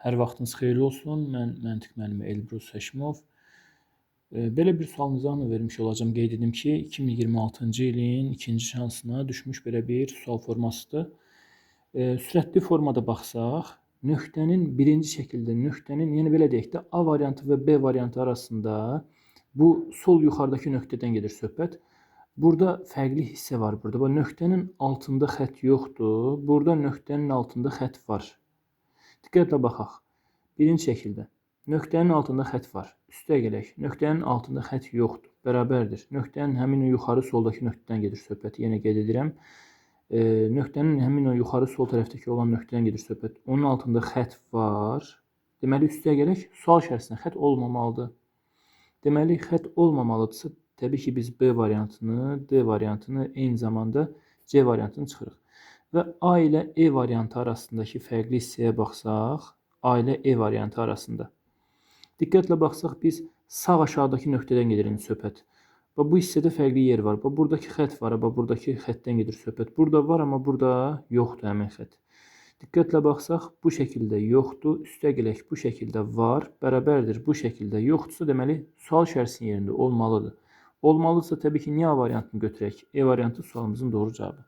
Hər vaxtınız xeyirli olsun. Mən məntiq müəllimi Elbrus Həşimov. Belə bir sualınızı vermiş olacağam. Qeyd edim ki, 2026-cı ilin ikinci şansına düşmüş belə bir sual formasıdır. Sürətli formada baxsaq, nöqtənin birinci şəkildə, yəni belə deyək də, A variantı və B variantı arasında bu sol yuxarıdakı nöqtədən gedir söhbət. Burada fərqli hissə var burada. Bu nöqtənin altında xətt yoxdur. Burada nöqtənin altında xətt var. Diqqətlə baxaq. Birinci şəkildə nöqtənin altında xətt var. Üstə gələk. Nöqtənin altında xətt yoxdur. Bərabərdir. Nöqtənin həmin o yuxarı soldakı nöqtədən gedir söhbət. Yenə qeyd edirəm. Nöqtənin həmin o yuxarı sol tərəfdəki olan nöqtədən gedir söhbət. Onun altında xətt var. Deməli üstə gələk. Sual içərisində xətt olmamalıdır. Deməli xətt olmamalıdırsa, təbii ki biz B variantını, D variantını, eyni zamanda C variantını çıxırıq. Və A ilə E variantı arasındakı fərqli hissəyə baxsaq, A ilə E variantı arasında. Diqqətlə baxsaq, biz sağ aşağıdakı nöqtədən gedir söhbət. Və bu hissədə fərqli yer var. Və buradakı xətt var, və buradakı xəttdən gedir söhbət. Burada var, amma burada yoxdur həmin xətt. Diqqətlə baxsaq, bu şəkildə yoxdur. Üstə gələk, bu şəkildə var, bərabərdir. Bu şəkildə yoxdursa, deməli, sual içərisinin yerində olmalıdır. Olmalıdırsa, təbii ki, niyə A variantını götürək? E variantı sualımızın doğru cavabı.